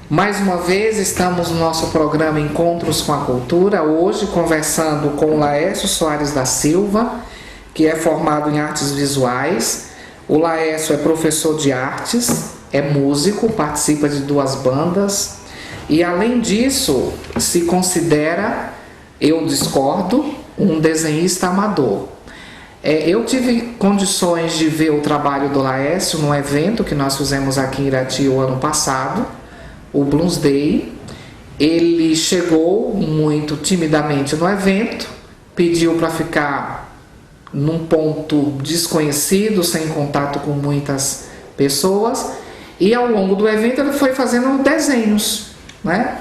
Mais uma vez estamos no nosso programa Encontros com a Cultura, hoje conversando com o Laércio Soares da Silva, que é formado em artes visuais. O Laércio é professor de artes, é músico, participa de 2 bandas e, além disso, se considera, eu discordo, um desenhista amador. Eu tive condições de ver o trabalho do Laércio num evento que nós fizemos aqui em Irati o ano passado, o Blues Day. Ele chegou muito timidamente no evento, pediu para ficar num ponto desconhecido, sem contato com muitas pessoas, e ao longo do evento ele foi fazendo desenhos, né?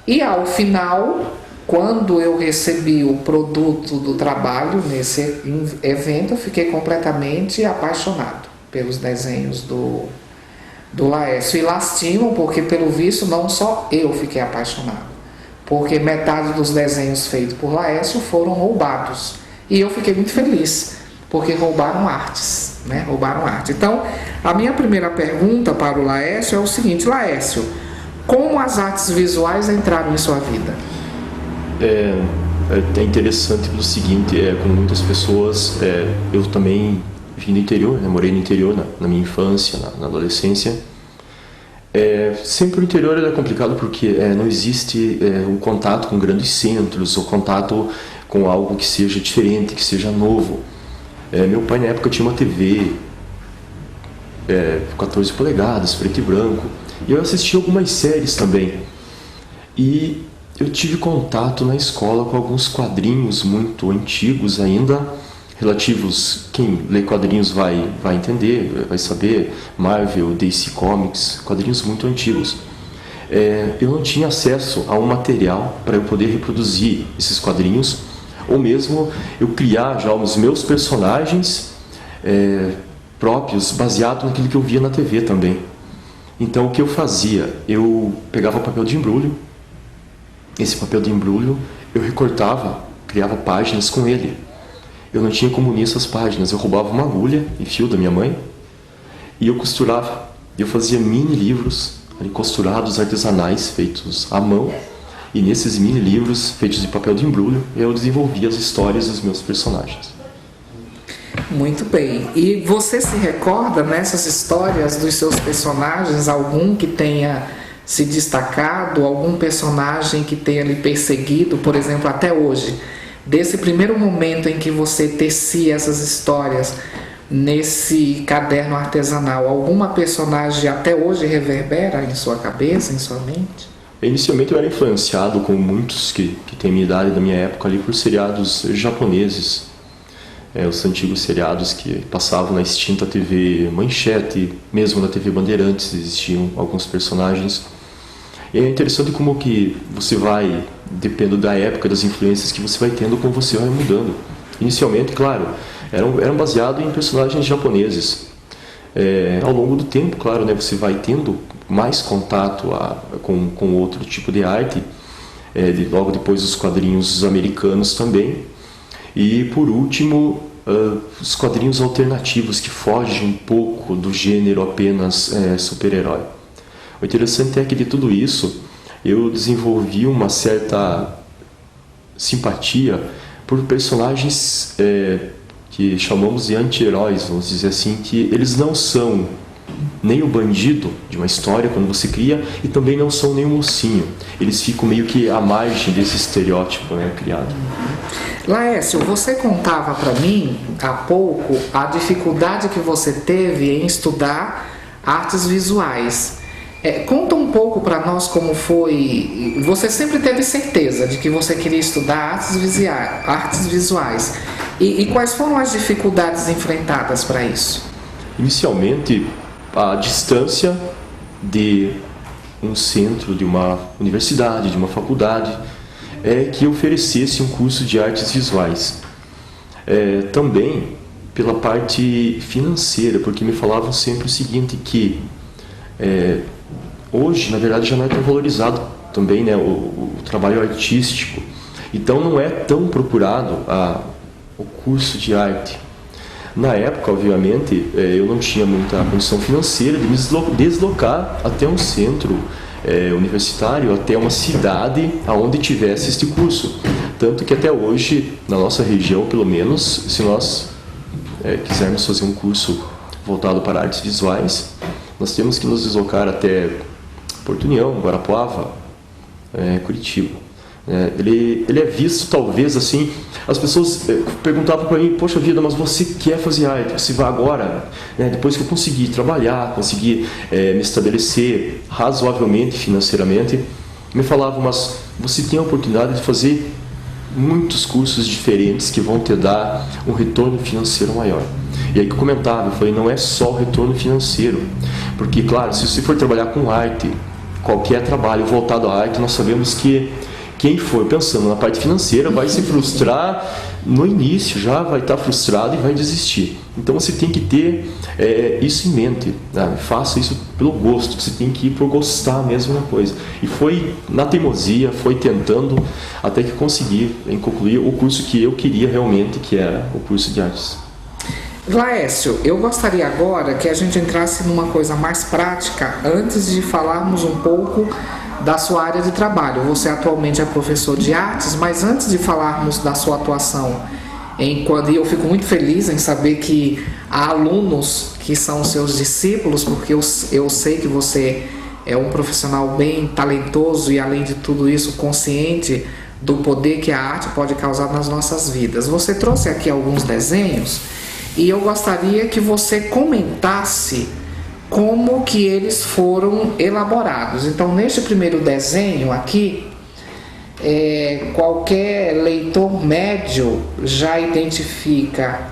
E ao final, quando eu recebi o produto do trabalho nesse evento, eu fiquei completamente apaixonado pelos desenhos do Laércio. E lastimo, porque pelo visto não só eu fiquei apaixonado, porque metade dos desenhos feitos por Laércio foram roubados. E eu fiquei muito feliz, porque roubaram artes, né? Roubaram arte. Então, a minha primeira pergunta para o Laércio é o seguinte: Laércio, como as artes visuais entraram em sua vida? É interessante pelo seguinte, como muitas pessoas, eu também vim do interior, né, morei no interior na minha infância, na adolescência. Sempre o interior é complicado porque não existe o contato com grandes centros, o contato com algo que seja diferente, que seja novo. Meu pai na época tinha uma TV 14 polegadas, preto e branco, e eu assisti algumas séries também. E eu tive contato na escola com alguns quadrinhos muito antigos ainda, relativos, quem lê quadrinhos vai entender, vai saber, Marvel, DC Comics, quadrinhos muito antigos. Eu não tinha acesso a um material para eu poder reproduzir esses quadrinhos, ou mesmo eu criar já os meus personagens próprios, baseado naquilo que eu via na TV também. Então o que eu fazia? Eu pegava papel de embrulho, esse papel de embrulho eu recortava, criava páginas com ele. Eu não tinha como unir essas páginas, eu roubava uma agulha e fio da minha mãe e eu costurava. Eu fazia mini livros ali, costurados, artesanais, feitos à mão, e nesses mini livros feitos de papel de embrulho eu desenvolvia as histórias dos meus personagens. Muito bem. E você se recorda nessas histórias dos seus personagens algum que tenha se destacado, algum personagem que tenha lhe perseguido, por exemplo, até hoje? Desse primeiro momento em que você tecia essas histórias nesse caderno artesanal, alguma personagem até hoje reverbera em sua cabeça, em sua mente? Inicialmente eu era influenciado, como muitos que têm minha idade da minha época ali, por seriados japoneses. Os antigos seriados que passavam na extinta TV Manchete, mesmo na TV Bandeirantes existiam alguns personagens. E é interessante como que você vai, dependendo da época, das influências que você vai tendo, como você vai mudando. Inicialmente, claro, eram baseados em personagens japoneses. Ao longo do tempo, claro, né, você vai tendo mais contato com outro tipo de arte, logo depois os quadrinhos americanos também. E, por último, os quadrinhos alternativos que fogem um pouco do gênero apenas super-herói. O interessante é que de tudo isso eu desenvolvi uma certa simpatia por personagens que chamamos de anti-heróis, vamos dizer assim, que eles não são nem o bandido de uma história quando você cria e também não são nem o mocinho. Eles ficam meio que à margem desse estereótipo, né, criado. Laércio, você contava para mim há pouco a dificuldade que você teve em estudar artes visuais. Conta um pouco para nós como foi. Você sempre teve certeza de que você queria estudar artes visuais. E quais foram as dificuldades enfrentadas para isso? Inicialmente, a distância de um centro, de uma universidade, de uma faculdade, que oferecesse um curso de artes visuais. Também pela parte financeira, porque me falavam sempre o seguinte, que hoje, na verdade, já não é tão valorizado também, né, o trabalho artístico. Então não é tão procurado o curso de arte. Na época, obviamente, eu não tinha muita condição financeira de me deslocar até um centro universitário até uma cidade aonde tivesse este curso. Tanto que até hoje, na nossa região pelo menos, se nós quisermos fazer um curso voltado para artes visuais, nós temos que nos deslocar até Porto União, Guarapuava, Curitiba. Ele é visto, talvez, assim, as pessoas perguntavam para mim: poxa vida, mas você quer fazer arte, você vai agora, depois que eu conseguir trabalhar, conseguir me estabelecer razoavelmente financeiramente, me falavam: mas você tem a oportunidade de fazer muitos cursos diferentes que vão te dar um retorno financeiro maior. E aí que eu comentava, eu falei: não é só o retorno financeiro, porque, claro, se você for trabalhar com arte, qualquer trabalho voltado à arte, nós sabemos que quem for pensando na parte financeira vai se frustrar no início, já vai estar frustrado e vai desistir. Então você tem que ter isso em mente, né? Faça isso pelo gosto, você tem que ir por gostar mesmo da coisa. E foi na teimosia, foi tentando, até que consegui concluir o curso que eu queria realmente, que era o curso de artes. Laércio, eu gostaria agora que a gente entrasse numa coisa mais prática, antes de falarmos um pouco da sua área de trabalho. Você atualmente é professor de artes, mas antes de falarmos da sua atuação, e eu fico muito feliz em saber que há alunos que são seus discípulos, porque eu sei que você é um profissional bem talentoso e, além de tudo isso, consciente do poder que a arte pode causar nas nossas vidas. Você trouxe aqui alguns desenhos e eu gostaria que você comentasse como que eles foram elaborados. Então, neste primeiro desenho aqui, qualquer leitor médio já identifica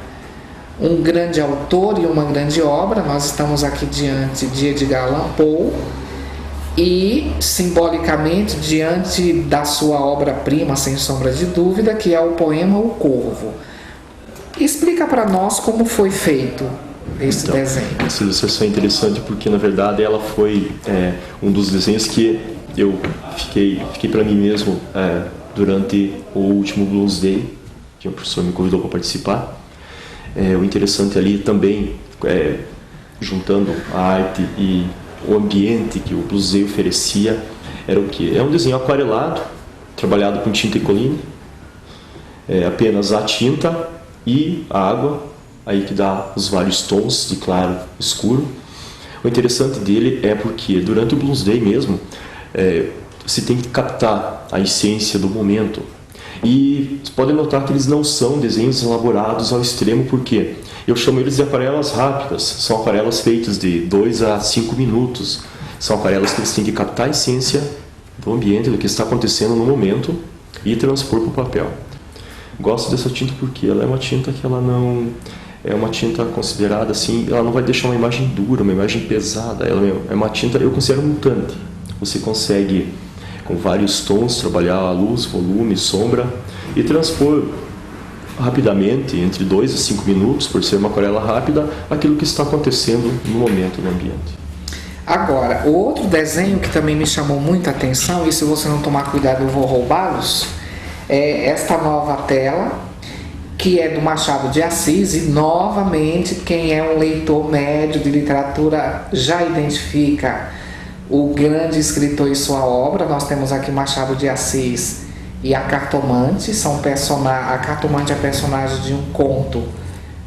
um grande autor e uma grande obra. Nós estamos aqui diante de Edgar Allan Poe e, simbolicamente, diante da sua obra-prima, sem sombra de dúvida, que é o poema O Corvo. Explica para nós como foi feito esse desenho. Essa ilustração é interessante porque, na verdade, ela foi um dos desenhos que eu fiquei para mim mesmo durante o último Blues Day, que o professor me convidou para participar. O interessante ali também, juntando a arte e o ambiente que o Blues Day oferecia, era o quê? É um desenho aquarelado, trabalhado com tinta Ecoline, apenas a tinta e a água, aí que dá os vários tons de claro e escuro. O interessante dele é porque durante o Blues Day mesmo, você tem que captar a essência do momento. E você pode notar que eles não são desenhos elaborados ao extremo, porque eu chamo eles de aquarelas rápidas. São aquarelas feitas de 2 a 5 minutos. São aquarelas que você tem que captar a essência do ambiente, do que está acontecendo no momento e transpor para o papel. Gosto dessa tinta porque ela é uma tinta que ela não... É uma tinta considerada assim, ela não vai deixar uma imagem dura, uma imagem pesada. Ela é uma tinta, eu considero mutante. Você consegue, com vários tons, trabalhar a luz, volume, sombra e transpor rapidamente, entre 2 a 5 minutos, por ser uma aquarela rápida, aquilo que está acontecendo no momento no ambiente. Agora, o outro desenho que também me chamou muita atenção, e se você não tomar cuidado eu vou roubá-los, é esta nova tela, que é do Machado de Assis, e novamente quem é um leitor médio de literatura já identifica o grande escritor e sua obra. Nós temos aqui Machado de Assis e a Cartomante. A Cartomante é personagem de um conto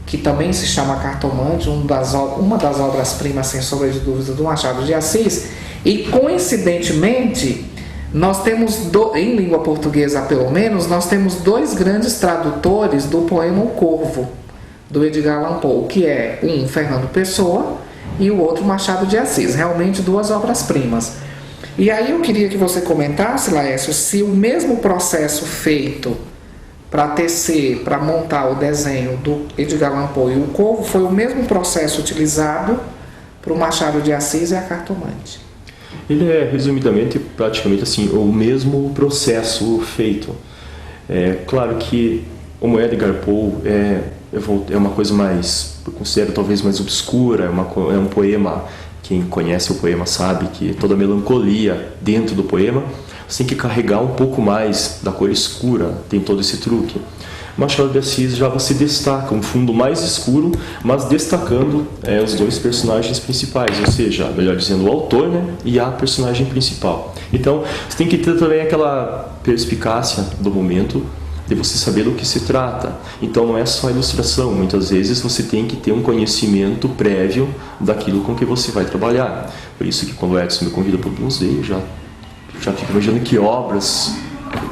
que também se chama Cartomante, uma das obras-primas, sem sombra de dúvida, do Machado de Assis. E, coincidentemente, nós temos, em língua portuguesa pelo menos, nós temos 2 grandes tradutores do poema O Corvo, do Edgar Allan Poe, que é um Fernando Pessoa e o outro Machado de Assis, realmente 2 obras-primas. E aí eu queria que você comentasse, Laércio, se o mesmo processo feito para tecer, para montar o desenho do Edgar Allan Poe e O Corvo foi o mesmo processo utilizado para o Machado de Assis e a Cartomante. Ele é, resumidamente, praticamente assim, o mesmo processo feito. É claro que o Edgar Poe é uma coisa mais, eu considero talvez mais obscura, é um poema, quem conhece o poema sabe que toda a melancolia dentro do poema, você tem que carregar um pouco mais da cor escura, tem todo esse truque. Machado de Assis já você destaca um fundo mais escuro, mas destacando os dois personagens principais, ou seja, melhor dizendo, o autor, né, e a personagem principal. Então, você tem que ter também aquela perspicácia do momento, de você saber do que se trata. Então não é só a ilustração, muitas vezes você tem que ter um conhecimento prévio daquilo com que você vai trabalhar. Por isso que quando o Edson me convida para o Blues Day, eu já fico imaginando que obras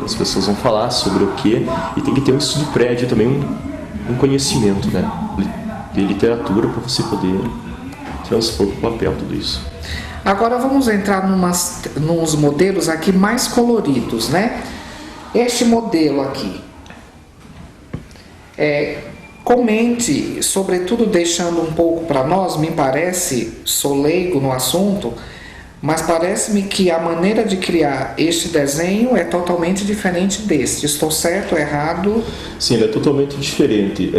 as pessoas vão falar, sobre o que, e tem que ter um estudo prévio também, um conhecimento, né, de literatura, para você poder transpor para o papel tudo isso. Agora vamos entrar nos modelos aqui mais coloridos, né? Este modelo aqui, comente, sobretudo deixando um pouco para nós, me parece, sou leigo no assunto, mas parece-me que a maneira de criar este desenho é totalmente diferente deste. Estou certo ou errado? Sim, ele é totalmente diferente.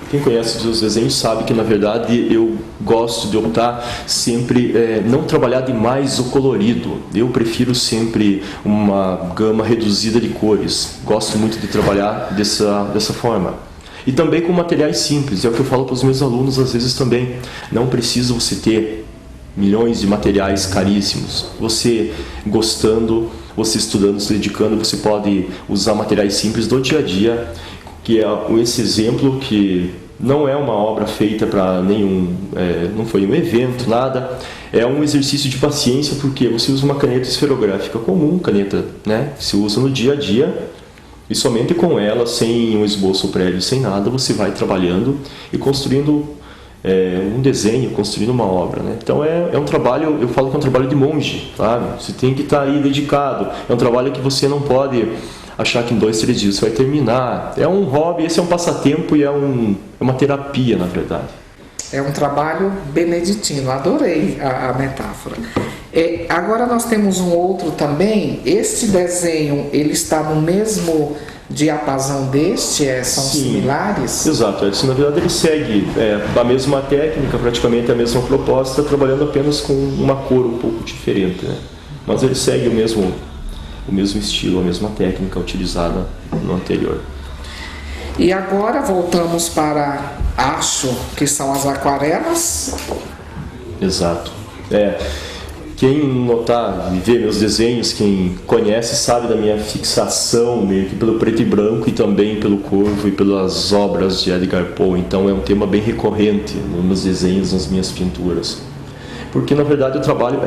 Quem conhece os desenhos sabe que, na verdade, eu gosto de optar sempre, não trabalhar demais o colorido. Eu prefiro sempre uma gama reduzida de cores. Gosto muito de trabalhar dessa forma. E também com materiais simples. É o que eu falo para os meus alunos às vezes também. Não precisa você ter milhões de materiais caríssimos. Você gostando, você estudando, se dedicando, você pode usar materiais simples do dia a dia, que é esse exemplo que não é uma obra feita para não foi um evento, nada. É um exercício de paciência, porque você usa uma caneta esferográfica comum, caneta, né, que se usa no dia a dia, e somente com ela, sem um esboço prévio, sem nada, você vai trabalhando e construindo um desenho, construindo uma obra, né? Então é um trabalho, eu falo que é um trabalho de monge, sabe? Você tem que estar aí dedicado. É um trabalho que você não pode achar que em 2, 3 dias você vai terminar. É um hobby, esse é um passatempo e é uma terapia, na verdade. É um trabalho beneditino, adorei a metáfora. Agora nós temos um outro também. Este desenho, ele está no mesmo diapasão deste? São Sim, similares? Exato, na verdade ele segue a mesma técnica, praticamente a mesma proposta, trabalhando apenas com uma cor um pouco diferente, né? Mas ele segue o mesmo estilo, a mesma técnica utilizada no anterior. E agora voltamos para, acho que são as aquarelas. Exato. Quem notar e ver meus desenhos, quem conhece sabe da minha fixação meio que pelo preto e branco e também pelo Corvo e pelas obras de Edgar Poe. Então é um tema bem recorrente nos meus desenhos, nas minhas pinturas. Porque na verdade o trabalho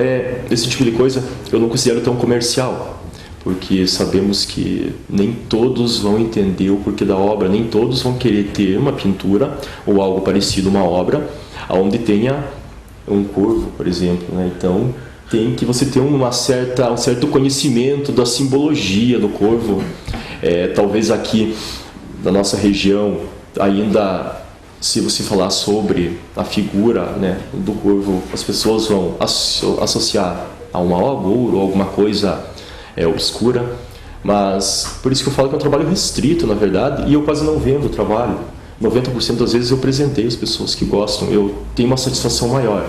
esse tipo de coisa eu não considero tão comercial. Porque sabemos que nem todos vão entender o porquê da obra, nem todos vão querer ter uma pintura ou algo parecido, uma obra, onde tenha um corvo, por exemplo, né? Então tem que você ter um certo conhecimento da simbologia do corvo. Talvez aqui na nossa região ainda, se você falar sobre a figura, né, do corvo, as pessoas vão associar a uma ouro ou alguma coisa obscura, mas por isso que eu falo que é um trabalho restrito, na verdade, e eu quase não vendo o trabalho. 90% das vezes eu presenteio as pessoas que gostam, eu tenho uma satisfação maior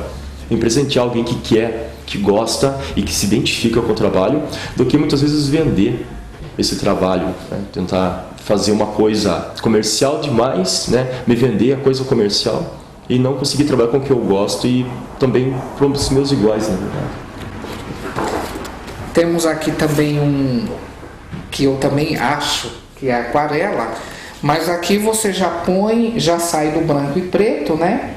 em presentear alguém que quer, que gosta e que se identifica com o trabalho, do que muitas vezes vender esse trabalho, né? Tentar fazer uma coisa comercial demais, né? Me vender a coisa comercial e não conseguir trabalhar com o que eu gosto e também para os meus iguais, na verdade. Temos aqui também que eu também acho que é aquarela, mas aqui você já sai do branco e preto, né?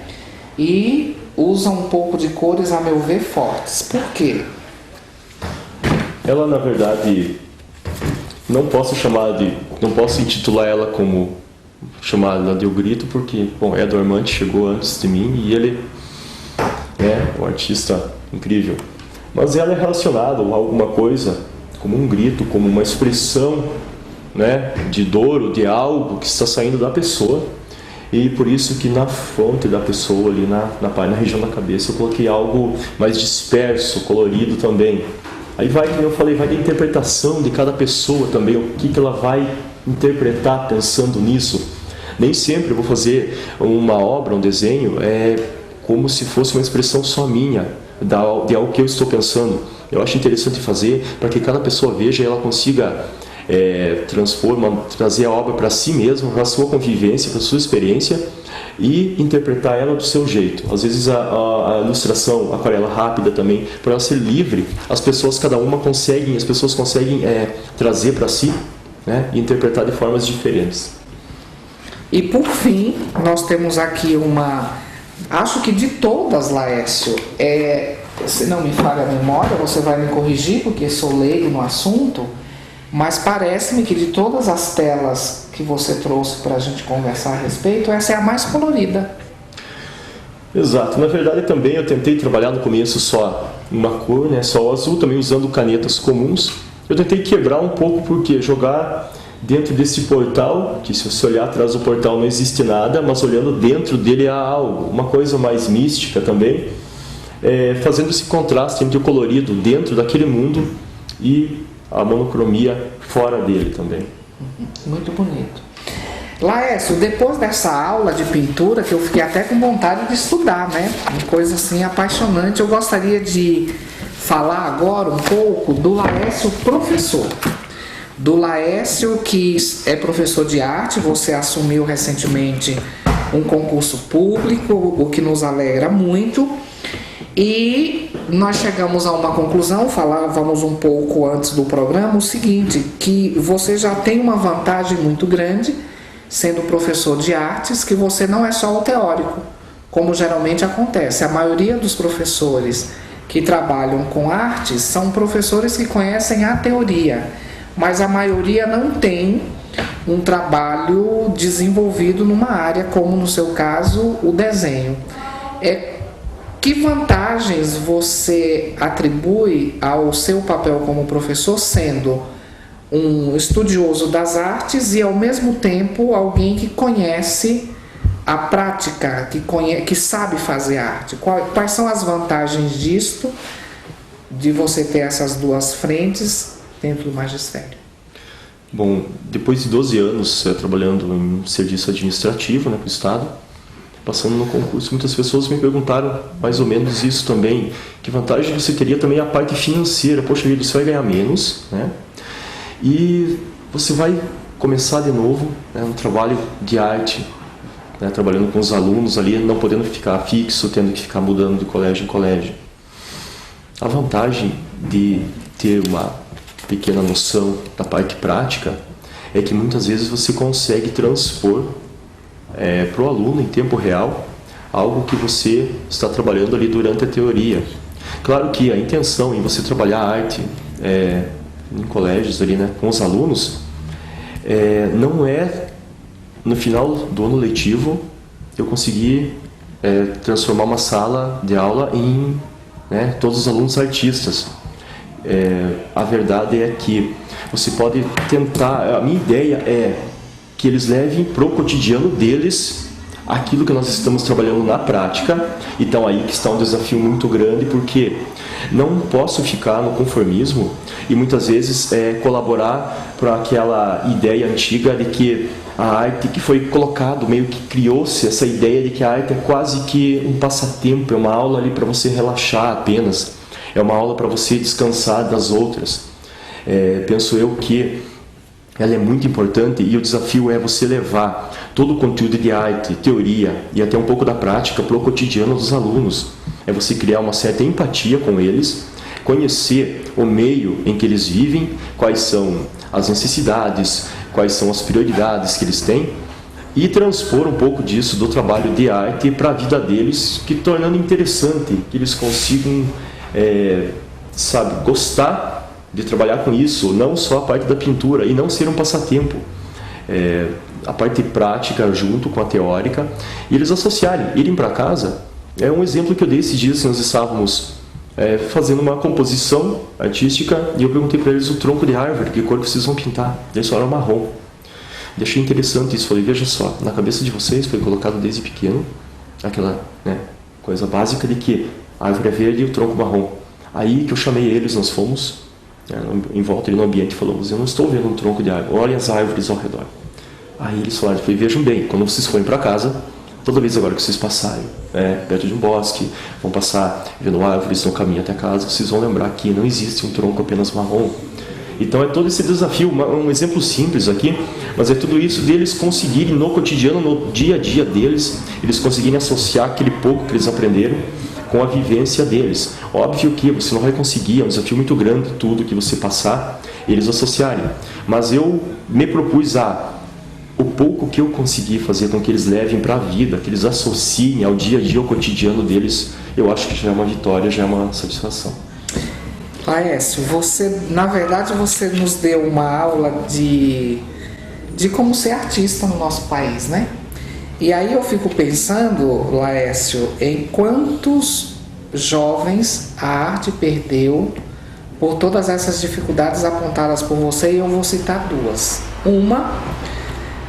E usa um pouco de cores, a meu ver, fortes. Por quê? Ela, na verdade, não posso intitular ela como chamada de O Grito, porque, Edo Armandi chegou antes de mim e ele é um artista incrível. Mas ela é relacionada a alguma coisa, como um grito, como uma expressão, né, de dor ou de algo que está saindo da pessoa. E por isso que na fronte da pessoa, ali na região da cabeça, eu coloquei algo mais disperso, colorido também. Aí vai, como eu falei, vai da interpretação de cada pessoa também, o que ela vai interpretar pensando nisso. Nem sempre eu vou fazer uma obra, um desenho, como se fosse uma expressão só minha, de algo que eu estou pensando. Eu acho interessante fazer para que cada pessoa veja e ela consiga trazer a obra para si mesmo, para a sua convivência, para a sua experiência e interpretar ela do seu jeito. Às vezes a ilustração, a aquarela rápida também, por ela ser livre, as pessoas conseguem trazer para si, né, e interpretar de formas diferentes. E por fim, nós temos aqui acho que de todas, Laércio, se não me falha a memória, você vai me corrigir porque sou leigo no assunto, mas parece-me que de todas as telas que você trouxe para a gente conversar a respeito, essa é a mais colorida. Exato. Na verdade também eu tentei trabalhar no começo só uma cor, né, só o azul, também usando canetas comuns. Eu tentei quebrar um pouco porque jogar dentro desse portal, que se você olhar atrás do portal não existe nada, mas olhando dentro dele há algo, uma coisa mais mística também, fazendo esse contraste entre o colorido dentro daquele mundo e a monocromia fora dele também. Muito bonito. Laércio, depois dessa aula de pintura, que eu fiquei até com vontade de estudar, né? Uma coisa assim apaixonante, eu gostaria de falar agora um pouco do Laércio professor. Do Laércio, que é professor de arte, você assumiu recentemente um concurso público, o que nos alegra muito. E nós chegamos a uma conclusão, falávamos um pouco antes do programa, o seguinte, que você já tem uma vantagem muito grande, sendo professor de artes, que você não é só o teórico, como geralmente acontece. A maioria dos professores que trabalham com artes são professores que conhecem a teoria, mas a maioria não tem um trabalho desenvolvido numa área, como no seu caso, o desenho. Que vantagens você atribui ao seu papel como professor, sendo um estudioso das artes e, ao mesmo tempo, alguém que conhece a prática, que sabe fazer arte? Quais são as vantagens disto, de você ter essas duas frentes dentro do magistério? Bom, depois de 12 anos trabalhando em serviço administrativo, né, para o Estado, passando no concurso, muitas pessoas me perguntaram mais ou menos isso também. Que vantagem você teria também a parte financeira? Poxa vida, você vai ganhar menos, né? E você vai começar de novo, né, um trabalho de arte, né, trabalhando com os alunos ali, não podendo ficar fixo, tendo que ficar mudando de colégio em colégio. A vantagem de ter uma pequena noção da parte prática é que muitas vezes você consegue transpor para o aluno em tempo real algo que você está trabalhando ali durante a teoria. Claro que a intenção em você trabalhar arte em colégios ali, né, com os alunos, não é no final do ano letivo eu conseguir transformar uma sala de aula em, né, todos os alunos artistas. A verdade é que você pode tentar, a minha ideia é que eles levem para o cotidiano deles aquilo que nós estamos trabalhando na prática. Então aí que está um desafio muito grande, porque não posso ficar no conformismo e muitas vezes colaborar para aquela ideia antiga de que a arte que foi colocado, meio que criou-se essa ideia de que a arte é quase que um passatempo, é uma aula ali para você relaxar apenas, é uma aula para você descansar das outras. Penso eu que ela é muito importante e o desafio é você levar todo o conteúdo de arte, teoria e até um pouco da prática para o cotidiano dos alunos. É você criar uma certa empatia com eles, conhecer o meio em que eles vivem, quais são as necessidades, quais são as prioridades que eles têm e transpor um pouco disso do trabalho de arte para a vida deles, que tornando interessante, que eles consigam gostar de trabalhar com isso, não só a parte da pintura, e não ser um passatempo. A parte prática junto com a teórica, e eles associarem, irem para casa. É um exemplo que eu dei esses dias, nós estávamos fazendo uma composição artística, e eu perguntei para eles o tronco de árvore, que cor que vocês vão pintar. Eles falaram marrom. E achei interessante isso, falei, veja só, na cabeça de vocês foi colocado desde pequeno, aquela, né, coisa básica de que a árvore é verde e o tronco marrom. Aí que eu chamei eles, nós fomos em volta ali no ambiente, falamos, eu não estou vendo um tronco de árvore, olhem as árvores ao redor. Aí eles falaram, vejam bem, quando vocês forem para casa, toda vez agora que vocês passarem perto de um bosque, vão passar vendo árvores no caminho até casa, vocês vão lembrar que não existe um tronco apenas marrom. Então é todo esse desafio, um exemplo simples aqui, mas é tudo isso deles conseguirem no cotidiano, no dia a dia deles, eles conseguirem associar aquele pouco que eles aprenderam com a vivência deles. Óbvio que você não vai conseguir, é um desafio muito grande tudo que você passar, eles associarem. Mas eu me propus o pouco que eu consegui fazer com que eles levem para a vida, que eles associem ao dia a dia, ao cotidiano deles, eu acho que já é uma vitória, já é uma satisfação. Laércio, na verdade você nos deu uma aula de como ser artista no nosso país, né? E aí eu fico pensando, Laércio, em quantos jovens a arte perdeu por todas essas dificuldades apontadas por você, e eu vou citar duas. Uma,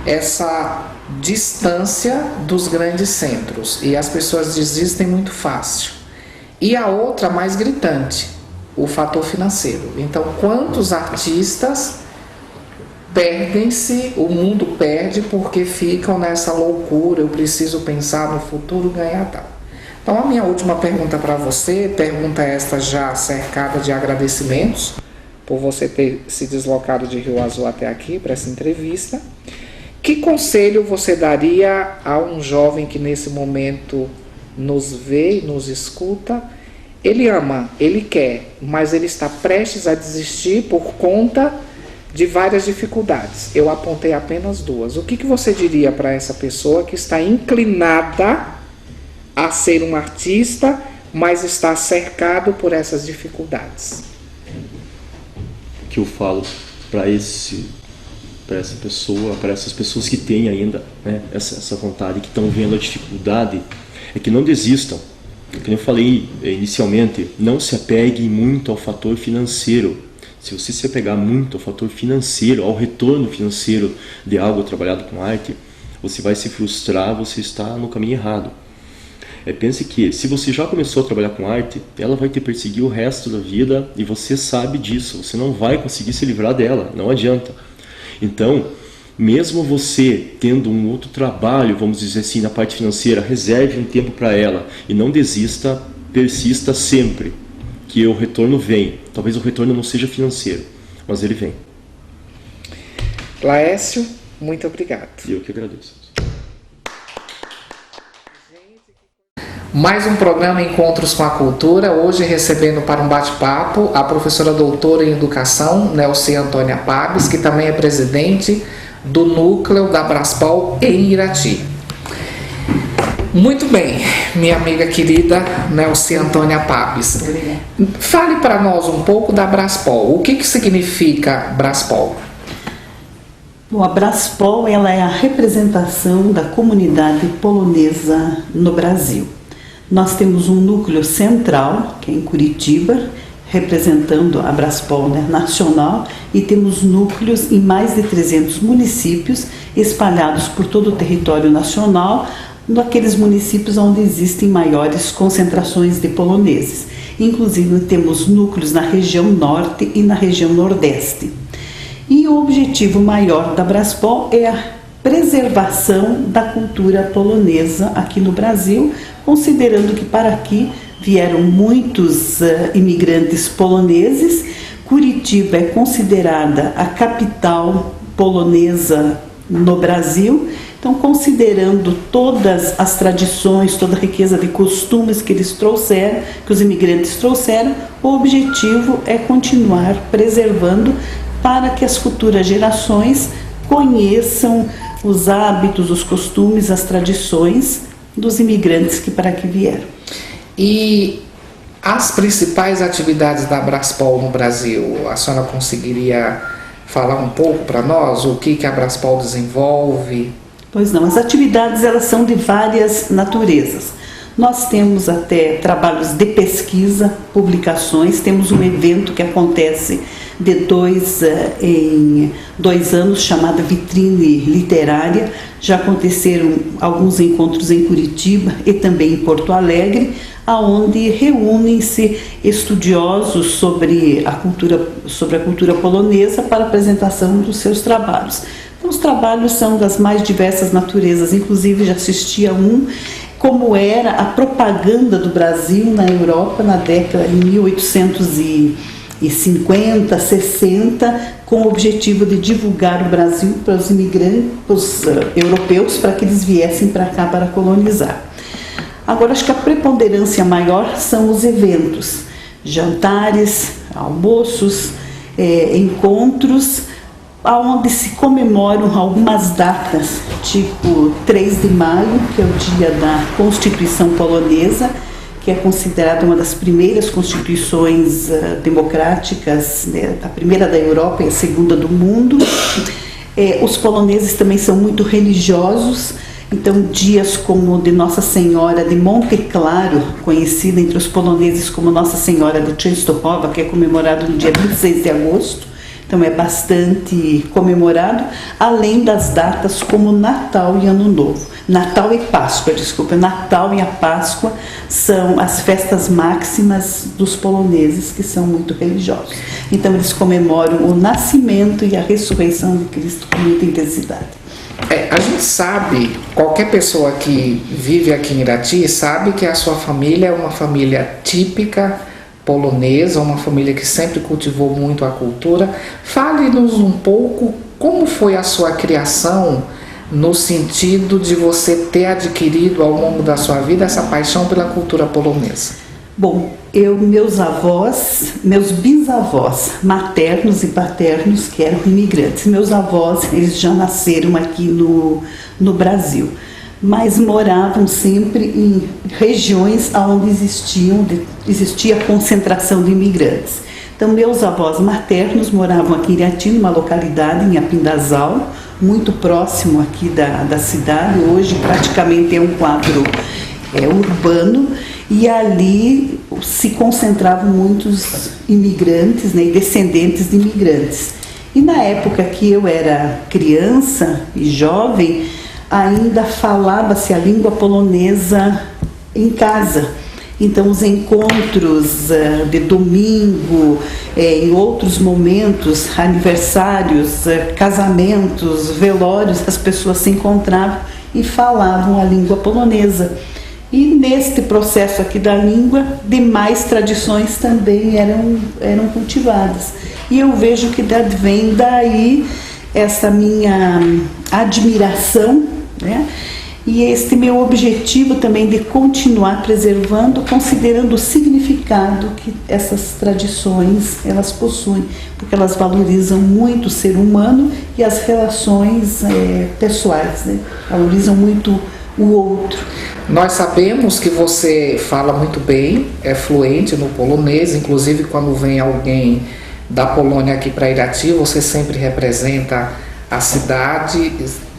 essa distância dos grandes centros, e as pessoas desistem muito fácil. E a outra, mais gritante, o fator financeiro. Então, quantos artistas perdem-se, o mundo perde porque ficam nessa loucura, eu preciso pensar no futuro, ganhar tal. Então, a minha última pergunta para você, pergunta esta já cercada de agradecimentos, por você ter se deslocado de Rio Azul até aqui para essa entrevista. Que conselho você daria a um jovem que nesse momento nos vê, nos escuta? Ele ama, ele quer, mas ele está prestes a desistir por conta de várias dificuldades. Eu apontei apenas duas. O que você diria para essa pessoa que está inclinada a ser um artista, mas está cercado por essas dificuldades? O que eu falo para essa pessoa, para essas pessoas que têm ainda, né, essa vontade, que estão vendo a dificuldade, é que não desistam. Como eu falei inicialmente, não se apegue muito ao fator financeiro. Se você se apegar muito ao fator financeiro, ao retorno financeiro de algo trabalhado com arte, você vai se frustrar, você está no caminho errado. Pense que se você já começou a trabalhar com arte, ela vai te perseguir o resto da vida e você sabe disso, você não vai conseguir se livrar dela, não adianta. Então, mesmo você tendo um outro trabalho, vamos dizer assim, na parte financeira, reserve um tempo para ela e não desista, persista sempre, que o retorno vem. Talvez o retorno não seja financeiro, mas ele vem. Laércio, muito obrigado. Eu que agradeço. Mais um programa Encontros com a Cultura, hoje recebendo para um bate-papo a professora doutora em Educação, Nelci Antônia Pabes, que também é presidente do núcleo da Braspol em Irati. Muito bem, minha amiga querida Nelci Antônia Pabes. Fale para nós um pouco da Braspol. O que significa Braspol? Bom, a Braspol, ela é a representação da comunidade polonesa no Brasil. Nós temos um núcleo central, que é em Curitiba, representando a Braspol, né, nacional, e temos núcleos em mais de 300 municípios espalhados por todo o território nacional, naqueles municípios onde existem maiores concentrações de poloneses. Inclusive temos núcleos na região norte e na região nordeste. E o objetivo maior da Braspol é a preservação da cultura polonesa aqui no Brasil, considerando que para aqui vieram muitos imigrantes poloneses. Curitiba é considerada a capital polonesa no Brasil. Então, considerando todas as tradições, toda a riqueza de costumes que eles trouxeram, que os imigrantes trouxeram, o objetivo é continuar preservando para que as futuras gerações conheçam os hábitos, os costumes, as tradições dos imigrantes que para aqui vieram. E as principais atividades da Braspol no Brasil, a senhora conseguiria falar um pouco para nós o que a Braspol desenvolve? Pois não, as atividades elas são de várias naturezas. Nós temos até trabalhos de pesquisa, publicações, temos um evento que acontece de 2 em 2 anos, chamado Vitrine Literária. Já aconteceram alguns encontros em Curitiba e também em Porto Alegre, aonde reúnem-se estudiosos sobre a cultura polonesa para apresentação dos seus trabalhos. Então, os trabalhos são das mais diversas naturezas, inclusive já assisti a como era a propaganda do Brasil na Europa na década de 1800 50, 60, com o objetivo de divulgar o Brasil para os imigrantes, para os europeus, para que eles viessem para cá para colonizar. Agora, acho que a preponderância maior são os eventos, jantares, almoços, encontros, onde se comemoram algumas datas, tipo 3 de maio, que é o dia da Constituição Polonesa, que é considerada uma das primeiras constituições democráticas, né, a primeira da Europa e a segunda do mundo. Os poloneses também são muito religiosos, então dias como o de Nossa Senhora de Monte Claro, conhecida entre os poloneses como Nossa Senhora de Częstochowa, que é comemorado no dia 26 de agosto, então é bastante comemorado, além das datas como Natal e Ano Novo. Natal e Páscoa, desculpa. Natal e a Páscoa são as festas máximas dos poloneses, que são muito religiosos. Então eles comemoram o nascimento e a ressurreição de Cristo com muita intensidade. A gente sabe, qualquer pessoa que vive aqui em Irati sabe que a sua família é uma família típica polonesa, uma família que sempre cultivou muito a cultura. Fale-nos um pouco como foi a sua criação, no sentido de você ter adquirido ao longo da sua vida essa paixão pela cultura polonesa. Bom, meus bisavós maternos e paternos, que eram imigrantes, meus avós, eles já nasceram aqui no Brasil, mas moravam sempre em regiões onde existia concentração de imigrantes. Então, meus avós maternos moravam aqui em Irati, numa localidade em Apindazal, muito próximo aqui da cidade. Hoje praticamente é um quadro urbano, e ali se concentravam muitos imigrantes, né, e descendentes de imigrantes. E na época que eu era criança e jovem, ainda falava-se a língua polonesa em casa. Então os encontros de domingo, em outros momentos, aniversários, casamentos, velórios, as pessoas se encontravam e falavam a língua polonesa. E neste processo aqui da língua, demais tradições também eram cultivadas. E eu vejo que vem daí essa minha admiração, né? E este meu objetivo também de continuar preservando, considerando o significado que essas tradições elas possuem, porque elas valorizam muito o ser humano e as relações pessoais, né? Valorizam muito o outro. Nós sabemos que você fala muito bem, é fluente no polonês, inclusive quando vem alguém da Polônia aqui para Irati, você sempre representa a cidade,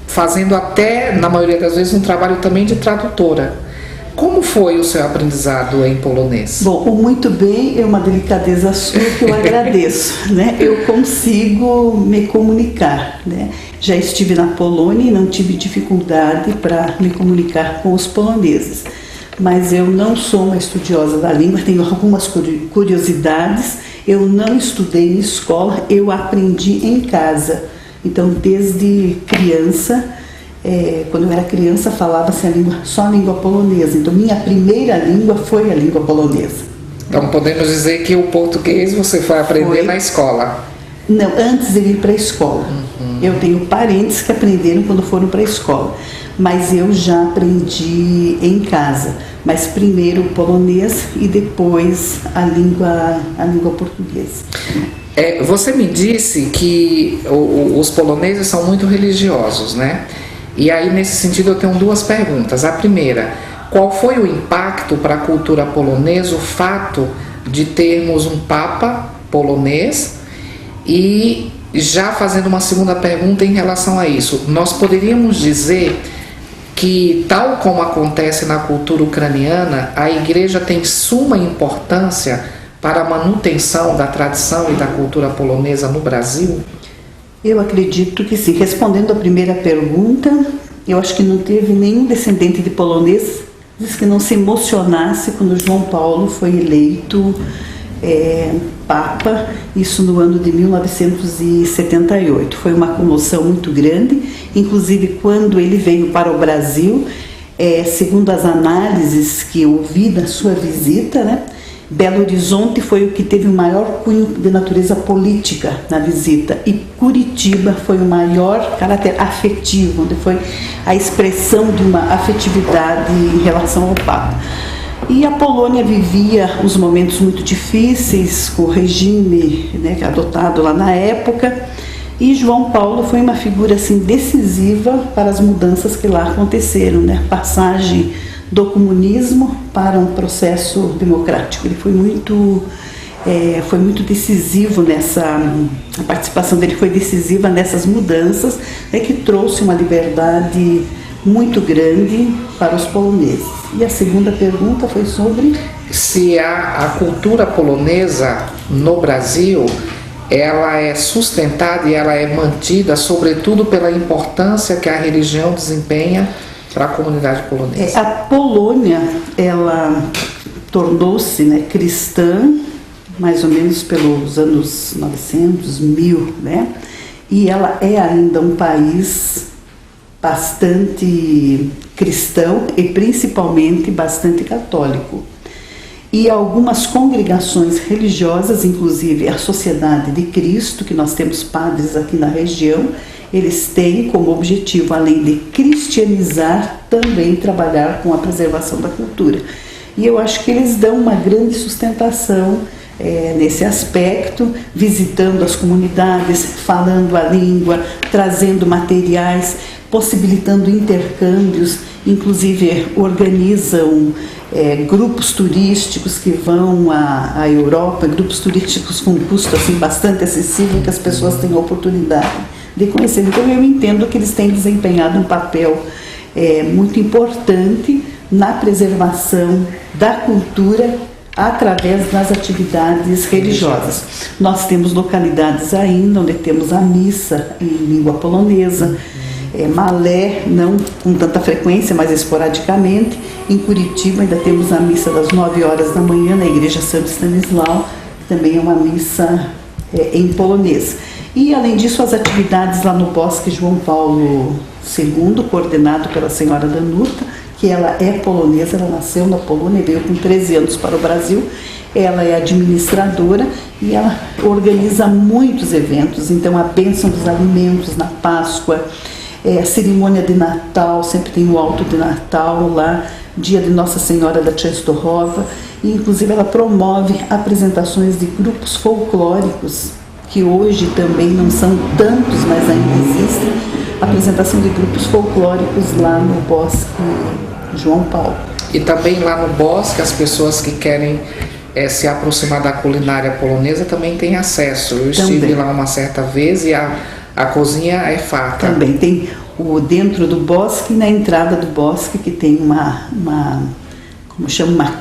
fazendo até, na maioria das vezes, um trabalho também de tradutora. Como foi o seu aprendizado em polonês? Bom, o muito bem é uma delicadeza sua que eu agradeço, né? Eu consigo me comunicar, né? Já estive na Polônia e não tive dificuldade para me comunicar com os poloneses. Mas eu não sou uma estudiosa da língua, tenho algumas curiosidades. Eu não estudei em escola, eu aprendi em casa. Então, desde criança, quando eu era criança, falava-se só a língua polonesa. Então, minha primeira língua foi a língua polonesa. Então, podemos dizer que o português você foi aprender na escola? Não, antes de ir para a escola. Eu tenho parentes que aprenderam quando foram para a escola, mas eu já aprendi em casa. Mas primeiro o polonês e depois a língua portuguesa. Você me disse que os poloneses são muito religiosos, né? E aí, nesse sentido, eu tenho duas perguntas. A primeira, qual foi o impacto para a cultura polonesa o fato de termos um papa polonês? E já fazendo uma segunda pergunta em relação a isso, nós poderíamos dizer que, tal como acontece na cultura ucraniana, a igreja tem suma importância para a manutenção da tradição e da cultura polonesa no Brasil? Eu acredito que sim. Respondendo à primeira pergunta, eu acho que não teve nenhum descendente de polonês que não se emocionasse quando João Paulo foi eleito Papa, isso no ano de 1978. Foi uma comoção muito grande, inclusive quando ele veio para o Brasil, segundo as análises que eu vi da sua visita, né? Belo Horizonte foi o que teve o maior cunho de natureza política na visita, e Curitiba foi o maior caráter afetivo, onde foi a expressão de uma afetividade em relação ao Papa. E a Polônia vivia os momentos muito difíceis com o regime, né, adotado lá na época, e João Paulo foi uma figura assim decisiva para as mudanças que lá aconteceram, né? Passagem do comunismo para um processo democrático. Ele foi muito decisivo a participação dele foi decisiva nessas mudanças, né, que trouxe uma liberdade muito grande para os poloneses. E a segunda pergunta foi sobre se a cultura polonesa no Brasil ela é sustentada e ela é mantida sobretudo pela importância que a religião desempenha para a comunidade polonesa. A Polônia, ela tornou-se, né, cristã mais ou menos pelos anos 900, 1000, né? E ela é ainda um país bastante cristão e principalmente bastante católico. E algumas congregações religiosas, inclusive a Sociedade de Cristo, que nós temos padres aqui na região, eles têm como objetivo, além de cristianizar, também trabalhar com a preservação da cultura. E eu acho que eles dão uma grande sustentação nesse aspecto, visitando as comunidades, falando a língua, trazendo materiais, possibilitando intercâmbios, inclusive organizam grupos turísticos que vão à Europa, grupos turísticos com custo assim, bastante acessível, que as pessoas têm a oportunidade de conhecer. Então eu entendo que eles têm desempenhado um papel muito importante na preservação da cultura através das atividades religiosas. Nós temos localidades ainda onde temos a missa em língua polonesa, Malé, não com tanta frequência, mas esporadicamente. Em Curitiba ainda temos a missa das 9 horas da manhã na Igreja Santo Stanislau, que também é uma missa em polonês. E além disso, as atividades lá no Bosque João Paulo II, coordenado pela senhora Danuta, que ela é polonesa, ela nasceu na Polônia, veio com 13 anos para o Brasil, ela é administradora e ela organiza muitos eventos, então a bênção dos alimentos na Páscoa, a cerimônia de Natal, sempre tem o alto de Natal lá, dia de Nossa Senhora da Częstochowa, e inclusive ela promove apresentações de grupos folclóricos, que hoje também não são tantos, mas ainda existem, apresentação de grupos folclóricos lá no Bosque João Paulo. E também lá no Bosque, as pessoas que querem se aproximar da culinária polonesa também têm acesso. Eu estive lá uma certa vez e a cozinha é farta. Também tem dentro do bosque, na entrada do bosque, que tem uma como chama, uma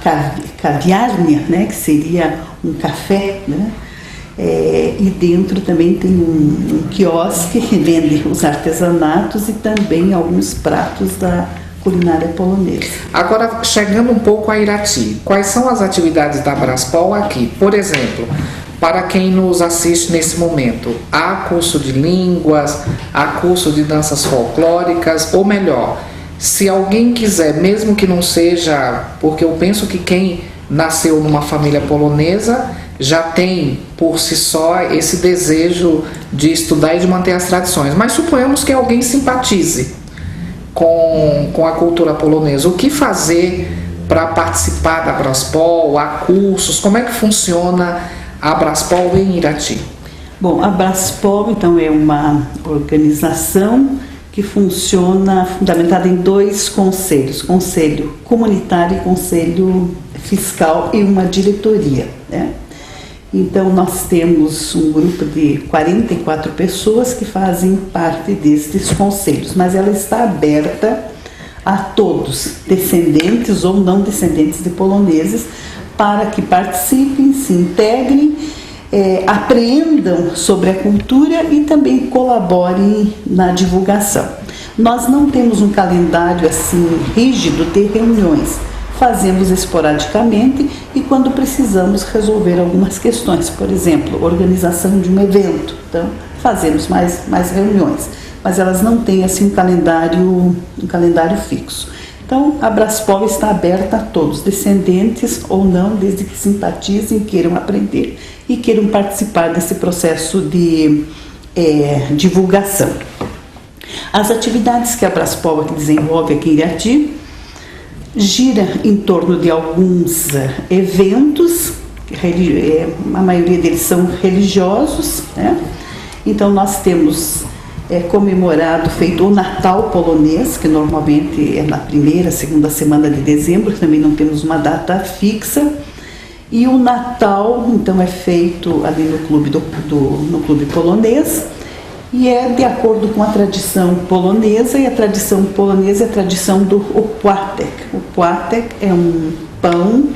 caviarnia, né, que seria um café, né? E dentro também tem um quiosque que vende os artesanatos e também alguns pratos da culinária polonesa. Agora, chegando um pouco a Irati, quais são as atividades da Braspol aqui? Por exemplo, para quem nos assiste nesse momento, há curso de línguas, há curso de danças folclóricas, ou melhor, se alguém quiser, mesmo que não seja, porque eu penso que quem nasceu numa família polonesa já tem por si só esse desejo de estudar e de manter as tradições, mas suponhamos que alguém simpatize com a cultura polonesa. O que fazer para participar da Braspol? Há cursos? Como é que funciona a Braspol em Irati? Bom, a Braspol então é uma organização que funciona fundamentada em 2 conselhos, conselho comunitário e conselho fiscal, e uma diretoria, né? Então nós temos um grupo de 44 pessoas que fazem parte destes conselhos, mas ela está aberta a todos, descendentes ou não descendentes de poloneses, para que participem, se integrem, aprendam sobre a cultura e também colaborem na divulgação. Nós não temos um calendário assim rígido de reuniões, fazemos esporadicamente e quando precisamos resolver algumas questões, por exemplo, organização de um evento, então fazemos mais reuniões, mas elas não têm assim um calendário fixo. Então, a Braspol está aberta a todos, descendentes ou não, desde que simpatizem, queiram aprender e queiram participar desse processo de divulgação. As atividades que a Braspol desenvolve aqui em Irati gira em torno de alguns eventos, a maioria deles são religiosos, né? Então nós temos comemorado, feito o Natal polonês, que normalmente é na primeira, segunda semana de dezembro, também não temos uma data fixa, e o Natal então é feito ali no clube no clube polonês, e é de acordo com a tradição polonesa, e a tradição polonesa é a tradição do opłatek. O opłatek é um pão,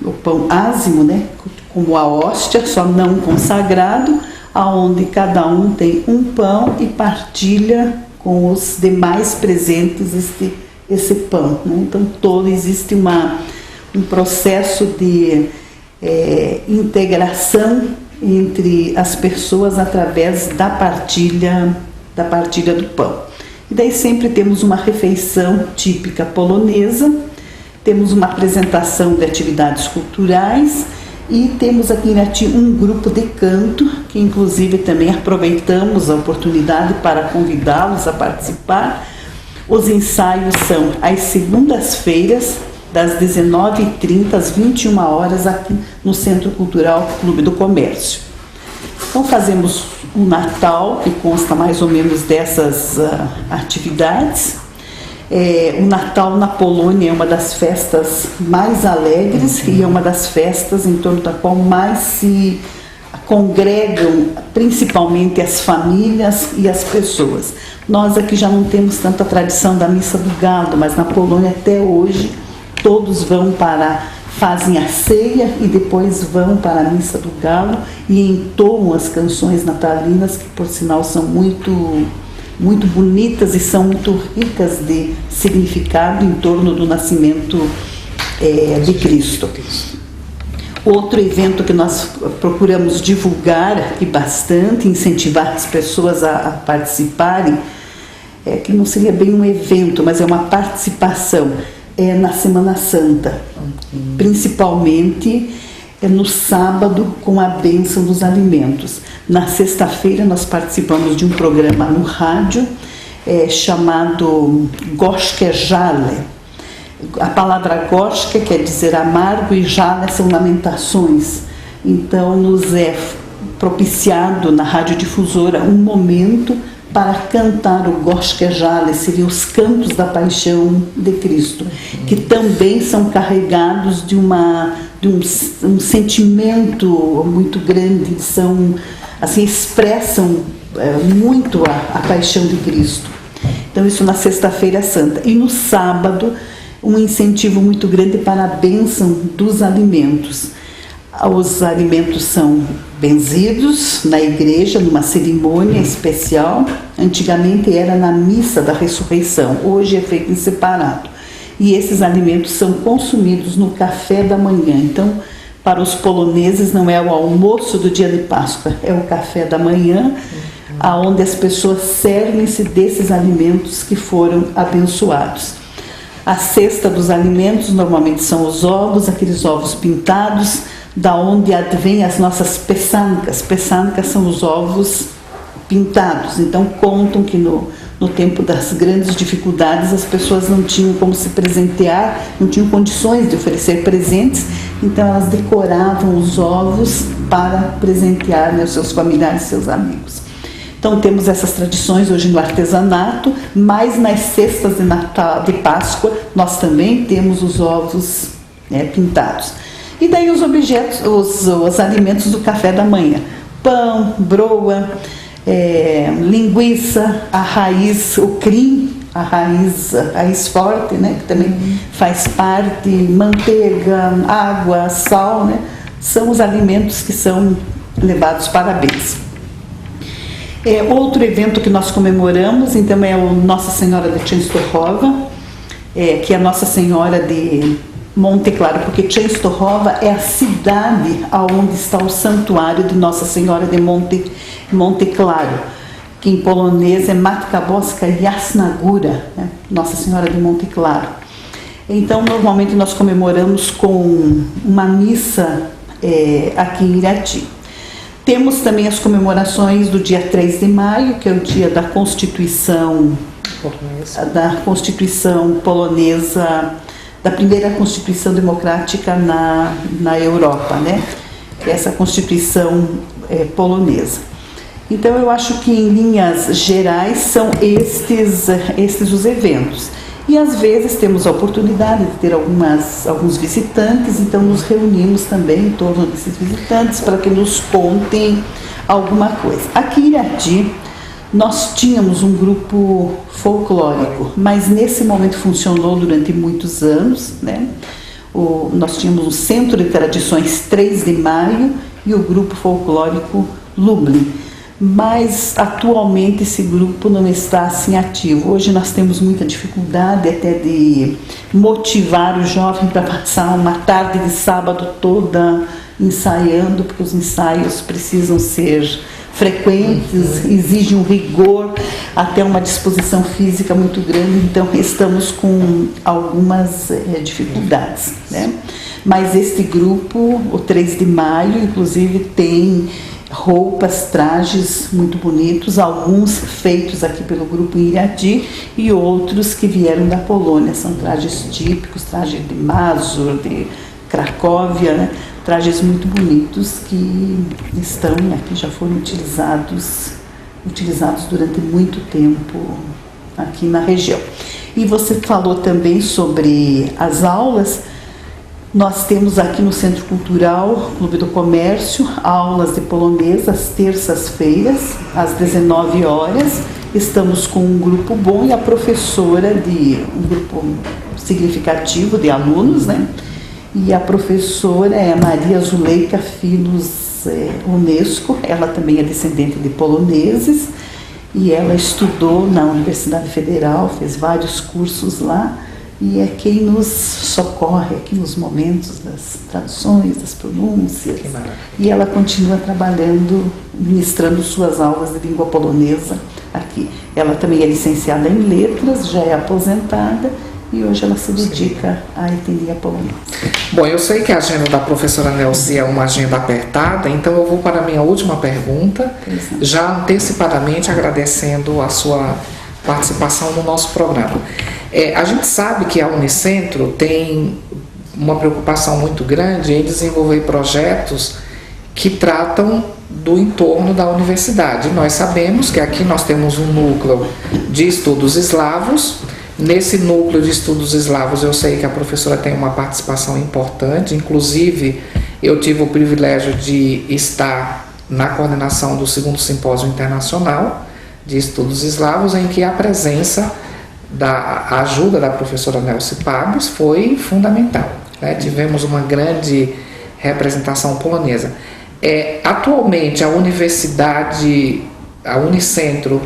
o pão ázimo, né, como a hóstia, só não consagrado, aonde cada um tem um pão e partilha com os demais presentes esse pão, né? Então existe um processo de integração entre as pessoas através da partilha do pão. E daí sempre temos uma refeição típica polonesa, temos uma apresentação de atividades culturais e temos aqui em Irati um grupo de canto, que inclusive também aproveitamos a oportunidade para convidá-los a participar. Os ensaios são às segundas-feiras, das 19h30 às 21 horas, aqui no Centro Cultural Clube do Comércio. Então fazemos um Natal, que consta mais ou menos dessas atividades. O Natal na Polônia é uma das festas mais alegres e é uma das festas em torno da qual mais se congregam, principalmente as famílias e as pessoas. Nós aqui já não temos tanta tradição da Missa do Galo, mas na Polônia até hoje todos fazem a ceia e depois vão para a Missa do Galo e entoam as canções natalinas, que por sinal são muito bonitas e são muito ricas de significado em torno do nascimento de Cristo. Outro evento que nós procuramos divulgar aqui bastante, incentivar as pessoas a participarem, que não seria bem um evento, mas é uma participação, na Semana Santa, principalmente no sábado com a bênção dos alimentos. Na sexta-feira nós participamos de um programa no rádio chamado Gorzkie Żale. A palavra gorzkie quer dizer amargo e żale são lamentações. Então nos é propiciado na radiodifusora um momento para cantar o Gorzkie Żale, seriam os cantos da paixão de Cristo, que também são carregados de um sentimento muito grande, expressam muito a paixão de Cristo. Então isso na sexta-feira santa. E no sábado, um incentivo muito grande para a bênção dos alimentos. Os alimentos são benzidos na igreja, numa cerimônia especial. Antigamente era na missa da ressurreição, hoje é feito em separado. E esses alimentos são consumidos no café da manhã. Então, para os poloneses não é o almoço do dia de Páscoa, é o café da manhã, aonde as pessoas servem-se desses alimentos que foram abençoados. A cesta dos alimentos normalmente são os ovos, aqueles ovos pintados, da onde advêm as nossas peçancas. Peçancas são os ovos pintados. Então contam que no tempo das grandes dificuldades as pessoas não tinham como se presentear, não tinham condições de oferecer presentes, então elas decoravam os ovos para presentear, os seus familiares, seus amigos. Então temos essas tradições hoje no artesanato, mas nas cestas de Natal, de Páscoa, nós também temos os ovos pintados. E daí os objetos, os alimentos do café da manhã: pão, broa, linguiça, a raiz, o crim, a raiz forte, né, que também faz parte, manteiga, água, sal, né, são os alimentos que são levados para a bênção. Outro evento que nós comemoramos, então, é o Nossa Senhora de Częstochowa, que é a Nossa Senhora de Monte Claro, porque Częstochowa é a cidade onde está o santuário de Nossa Senhora de Monte Claro. que em polonês é Matka Boska Jasnagóra, né? Nossa Senhora de Monte Claro. Então, normalmente nós comemoramos com uma missa aqui em Irati. Temos também as comemorações do dia 3 de maio, que é o dia da Constituição polonesa, da primeira Constituição democrática na Europa, né? Essa Constituição polonesa. Então, eu acho que em linhas gerais são estes os eventos. E às vezes temos a oportunidade de ter alguns visitantes, então nos reunimos também em torno desses visitantes para que nos contem alguma coisa. Aqui em Irati, nós tínhamos um grupo folclórico, mas nesse momento funcionou durante muitos anos, né? Nós tínhamos o Centro de Tradições 3 de Maio e o grupo folclórico Lublin. Mas atualmente esse grupo não está assim ativo. Hoje nós temos muita dificuldade até de motivar o jovem para passar uma tarde de sábado toda ensaiando, porque os ensaios precisam ser frequentes, exigem um rigor, até uma disposição física muito grande, então estamos com algumas dificuldades, né? Mas este grupo, o 3 de maio, inclusive tem roupas, trajes muito bonitos, alguns feitos aqui pelo grupo Irati e outros que vieram da Polônia. São trajes típicos, trajes de Mazur, de Cracóvia, né? Trajes muito bonitos que estão aqui, já foram utilizados durante muito tempo aqui na região. E você falou também sobre as aulas. Nós temos aqui no Centro Cultural Clube do Comércio aulas de polonês às terças-feiras, às 19 horas. Estamos com um grupo bom e a professora um grupo significativo de alunos, né? E a professora é Maria Zuleika Filos Unesco, ela também é descendente de poloneses e ela estudou na Universidade Federal, fez vários cursos lá. E é quem nos socorre aqui nos momentos das traduções, das pronúncias. E ela continua trabalhando, ministrando suas aulas de língua polonesa aqui. Ela também é licenciada em letras, já é aposentada e hoje ela se dedica à etnia polonesa. Bom, eu sei que a agenda da professora Nelci é uma agenda apertada, então eu vou para a minha última pergunta, já antecipadamente agradecendo a sua participação no nosso programa. A gente sabe que a Unicentro tem uma preocupação muito grande em desenvolver projetos que tratam do entorno da universidade. Nós sabemos que aqui nós temos um núcleo de estudos eslavos. Nesse núcleo de estudos eslavos eu sei que a professora tem uma participação importante, inclusive eu tive o privilégio de estar na coordenação do 2º Simpósio Internacional de Estudos Eslavos, em que a presença da ajuda da professora Nelci Pabos foi fundamental, né? Tivemos uma grande representação polonesa. Atualmente a universidade, a Unicentro,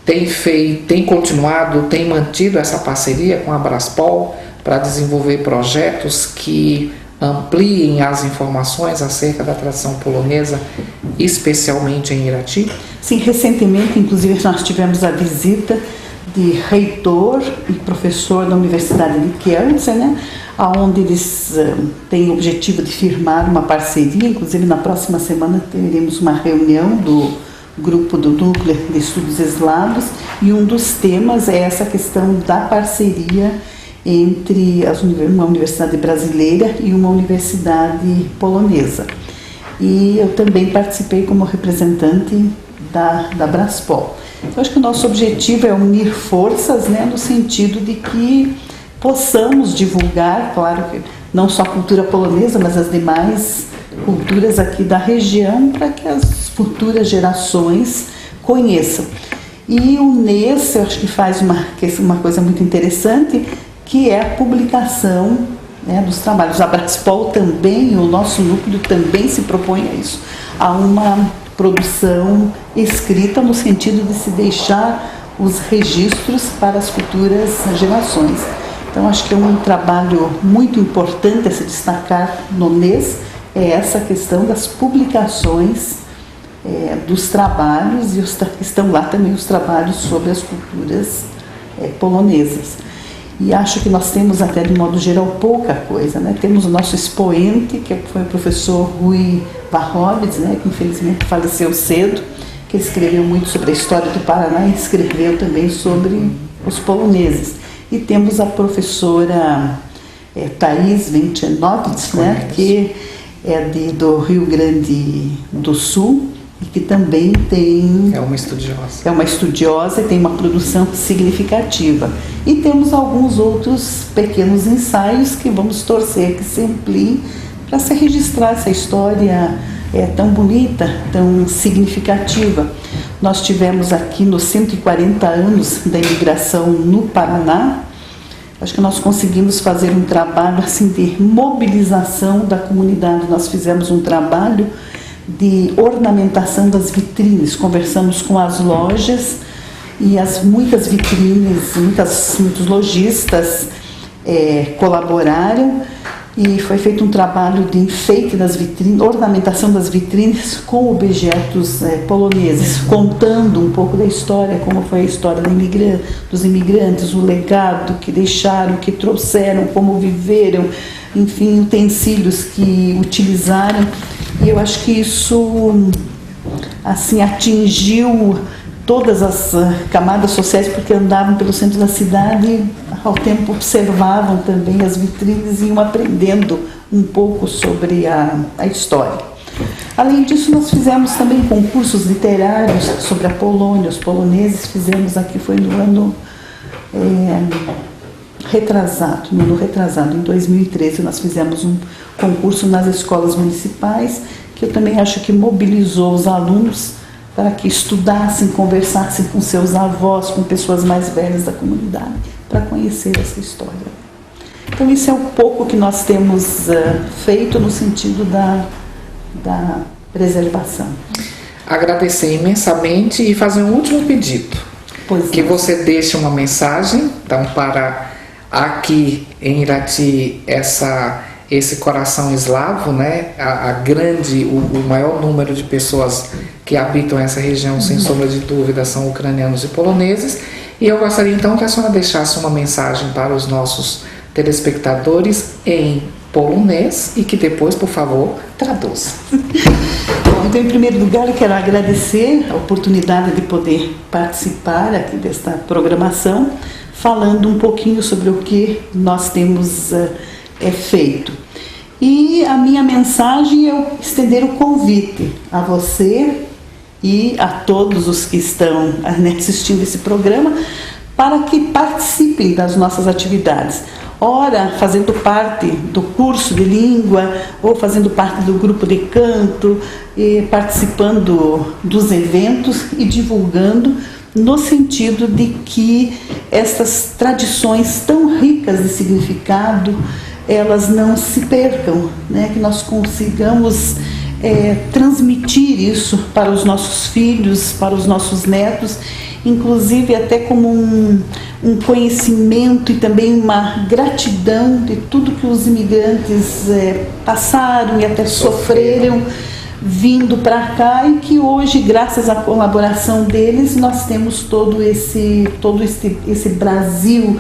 tem continuado, tem mantido essa parceria com a Braspol para desenvolver projetos que ampliem as informações acerca da tradição polonesa, especialmente em Irati? Sim, recentemente, inclusive, nós tivemos a visita de reitor e professor da Universidade de Kielce, né, onde eles têm o objetivo de firmar uma parceria. Inclusive, na próxima semana teremos uma reunião do grupo do Núcleo de Estudos Eslavos e um dos temas é essa questão da parceria entre uma universidade brasileira e uma universidade polonesa. E eu também participei como representante da Braspol. Eu acho que o nosso objetivo é unir forças, né, no sentido de que possamos divulgar, claro que não só a cultura polonesa, mas as demais culturas aqui da região, para que as futuras gerações conheçam. E o NES, eu acho que faz uma coisa muito interessante, que é a publicação, né, dos trabalhos. A Braspol também, o nosso núcleo também se propõe a isso, a uma produção escrita no sentido de se deixar os registros para as futuras gerações. Então, acho que é um trabalho muito importante a se destacar no NES, é essa questão das publicações dos trabalhos, e estão lá também os trabalhos sobre as culturas polonesas. E acho que nós temos até, de modo geral, pouca coisa, né? Temos o nosso expoente, que foi o professor Rui Warowicz, né? Que infelizmente faleceu cedo, que escreveu muito sobre a história do Paraná e escreveu também sobre os poloneses. E temos a professora Thais Vencenovich, né? Que é do Rio Grande do Sul, e que também tem... É uma estudiosa. É uma estudiosa e tem uma produção significativa. E temos alguns outros pequenos ensaios que vamos torcer que se ampliem para se registrar essa história tão bonita, tão significativa. Nós tivemos aqui nos 140 anos da imigração no Paraná, acho que nós conseguimos fazer um trabalho assim, de mobilização da comunidade. Nós fizemos um trabalho de ornamentação das vitrines, conversamos com as lojas e muitas vitrines, muitos lojistas colaboraram, e foi feito um trabalho de enfeite das vitrines, ornamentação das vitrines com objetos poloneses, contando um pouco da história, como foi a história dos imigrantes, o legado que deixaram, que trouxeram, como viveram, enfim, utensílios que utilizaram. E eu acho que isso assim, atingiu todas as camadas sociais, porque andavam pelo centro da cidade e ao tempo observavam também as vitrines e iam aprendendo um pouco sobre a história. Além disso, nós fizemos também concursos literários sobre a Polônia, os poloneses. Fizemos aqui, foi no ano retrasado, em 2013, nós fizemos um concurso nas escolas municipais, que eu também acho que mobilizou os alunos para que estudassem, conversassem com seus avós, com pessoas mais velhas da comunidade, para conhecer essa história. Então, isso é um pouco que nós temos feito no sentido da preservação. Agradecer imensamente e fazer um último pedido. Que você deixe uma mensagem, então, para aqui em Irati, esse coração eslavo, né? O maior número de pessoas que habitam essa região, sem sombra de dúvida, são ucranianos e poloneses. E eu gostaria então que a senhora deixasse uma mensagem para os nossos telespectadores em polonês e que depois, por favor, traduza. Bom, então, em primeiro lugar, eu quero agradecer a oportunidade de poder participar aqui desta programação, falando um pouquinho sobre o que nós temos feito. E a minha mensagem é estender o convite a você e a todos os que estão assistindo esse programa para que participem das nossas atividades. Ora, fazendo parte do curso de língua, ou fazendo parte do grupo de canto, e participando dos eventos e divulgando, no sentido de que essas tradições tão ricas de significado, elas não se percam, né? Que nós consigamos transmitir isso para os nossos filhos, para os nossos netos, inclusive até como um conhecimento e também uma gratidão de tudo que os imigrantes passaram e até sofreram vindo para cá, e que hoje, graças à colaboração deles, nós temos todo esse Brasil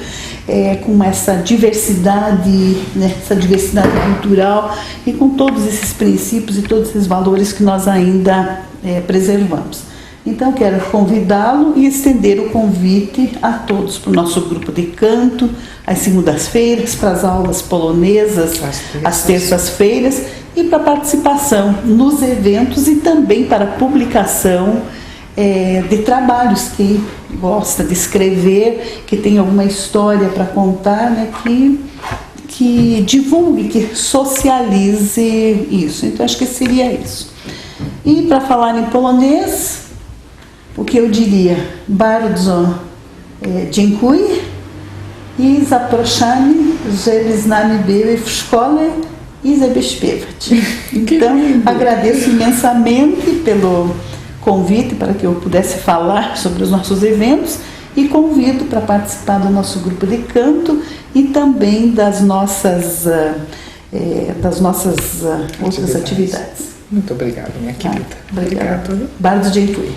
com essa diversidade, né, essa diversidade cultural, e com todos esses princípios e todos esses valores que nós ainda preservamos. Então, quero convidá-lo e estender o convite a todos para o nosso grupo de canto, às segundas-feiras, para as aulas polonesas, às terças-feiras, e para a participação nos eventos e também para a publicação de trabalhos. Quem gosta de escrever, que tem alguma história para contar, né, que divulgue, que socialize isso. Então, acho que seria isso. E para falar em polonês, o que eu diria? Bardzo dziękuję i zapraszamy, żeby z nami były w szkole i żeby śpiewać. Então, agradeço imensamente pelo convite para que eu pudesse falar sobre os nossos eventos, e convido para participar do nosso grupo de canto e também das nossas outras atividades. Muito obrigado, minha querida. Obrigada. Obrigado. Bardzo dziękuję.